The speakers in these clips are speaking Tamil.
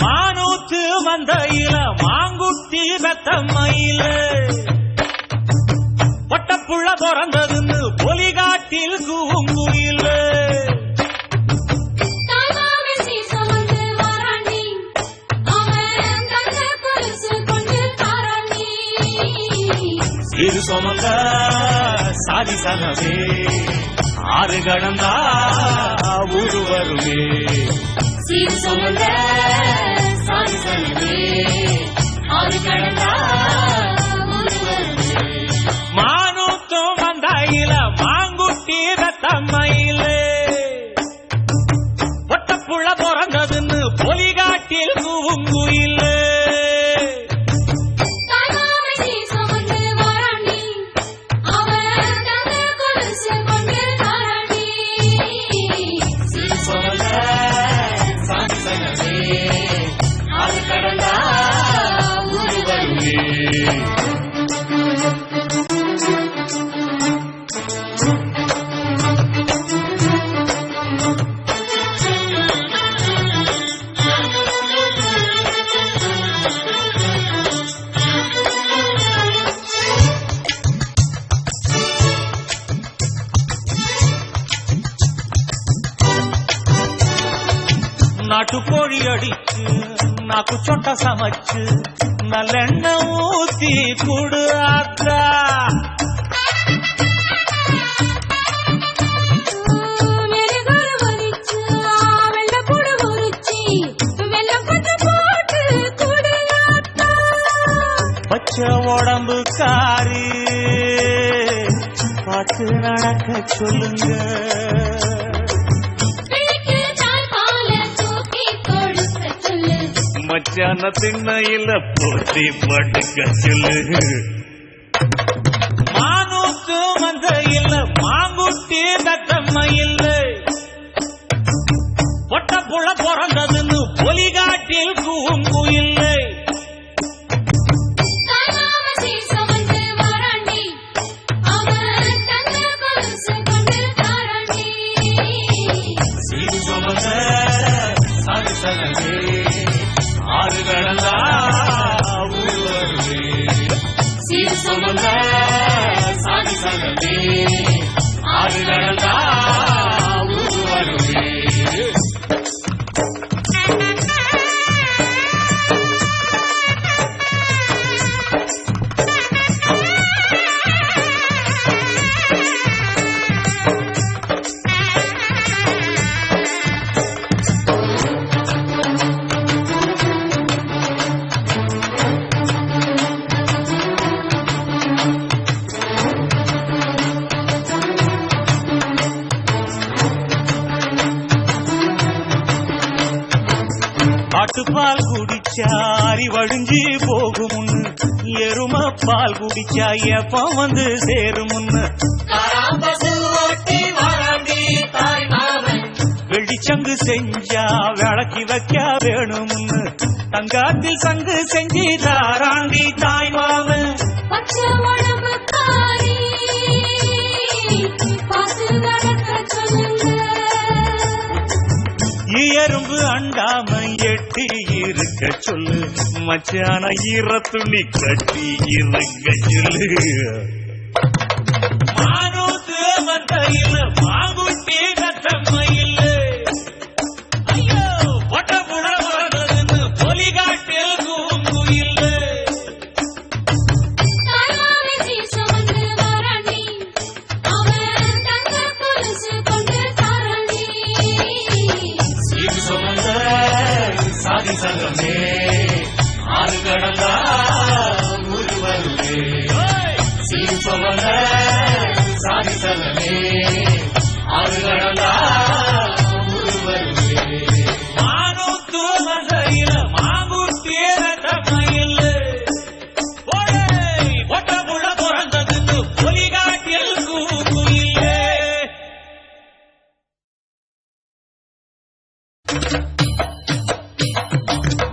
மானூத்து மந்தையில மாங்குட்டி பெத்தம்மையில பொட்டப்புள்ள பிறந்ததுன்னு பொலிகாட்டில் கூங்குயில இது சுமந்த சாதி சனவே ஆறு கடந்தா ஊரு வருமே சீர் சுமந்த சாதி சனவே ஆறு கடந்தா ஊரு வருமே மானூத்தும் மந்தையில மாங்குட்டி பெத்தம்மையில பொட்டப்புள்ள பிறந்ததுன்னு பொலிகாட்டில் கூங்குயில நாட்டுக்கோழி அடிச்சு நாக்கு சொட்ட சமைச்சு நல்லெண்ண ஊத்தி குடு ஆத்தா பச்சை உடம்பு காரி பார்த்து நடக்க சொல்லுங்க மச்சான திண்ணையில போட்டி படுக்க சொல்லு மானூத்து மந்தையில மாங்குட்டி பெத்தம்மையில பொட்டப்புள்ள பிறந்ததுன்னு பொலிகாட்டில் கூங்குயில்ல சீர் சுமந்த சாதி சனவே ஆறு கடந்தா ஊரு வருமே சீர் சுமந்த சாதி சனவே ஆறு கடந்தா ஊரு வருமே பால் குடிச்சா அறிவழிஞ்சி போகுமுன்னு எரும பால் குடிச்சா எப்ப வந்து சேருமுன்னு வெள்ளிச்சங்கு செஞ்சா விளக்கி வைக்க வேணும்னு தங்காத்தில் சங்கு செஞ்சு தாராண்டி தாய் மாமன் எறும்பு அண்டாம எட்டி இருக்க சொல்லு மச்சான ஈர துணி கட்டி இருக்க சொல்லு மானூத்து மந்தையில மாங்குட்டி பெத்தம்மையில ஐயோ பொட்டப்புள்ள பிறந்ததுன்னு பொலிகாட்டில் கூங்குயில்ல சாதி சங்கமே ஆறு கடந்தா ஊரு வருமே சீர் சுமந்த சாதி சங்கமே ஆறு கடந்தா ஊரு வருமே மானூத்து மந்தையில மாங்குட்டி பெத்தம்மையில பொட்டப்புள்ள பிறந்ததுன்னு பொலிகாட்டில் கூங்குயில்ல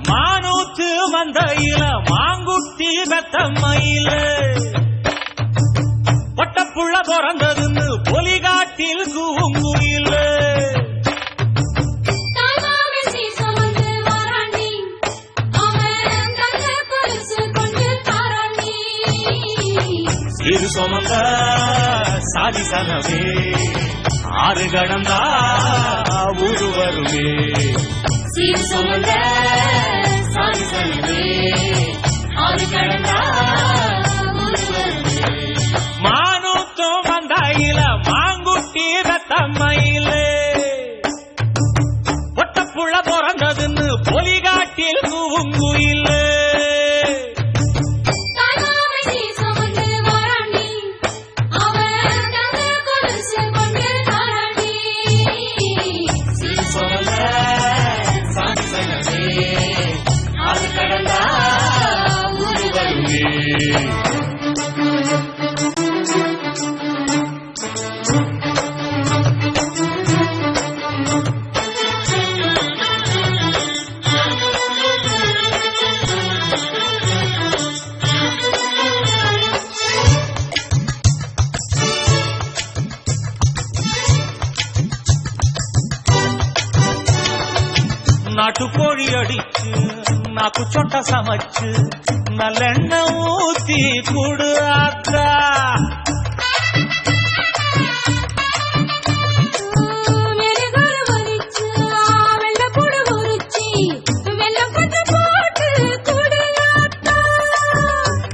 மானூத்து மந்தையில மாங்குட்டி பெத்தம்மையில பொட்டப்புள்ள பிறந்ததுன்னு பொலிகாட்டில் கூங்குயில்ல சுமந்த சாதி சனமே ஆறு கடந்தா ஊரு வருமே சீர் சுமந்த சாதி சனமே ஆறு கடந்தா ஊரு வருமே மானூத்தும் வந்தாயில மாங்குட்டி ரத்தம்மையில ஒட்டப்புள்ள பிறந்ததுன்னு பொலிகாட்டில் கூங்குயில நாட்டுக்கோழி அடிச்சு நாக்கு சொட்ட சமைச்சு நல்லெண்ண ஊத்தி குடு ஆத்தா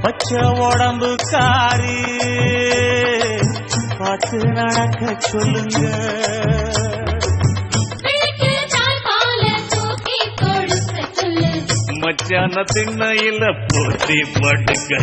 பச்சை உடம்பு காரி பார்த்து நடக்க சொல்லுங்க மச்சான திண்ணையில போட்டி படுக்க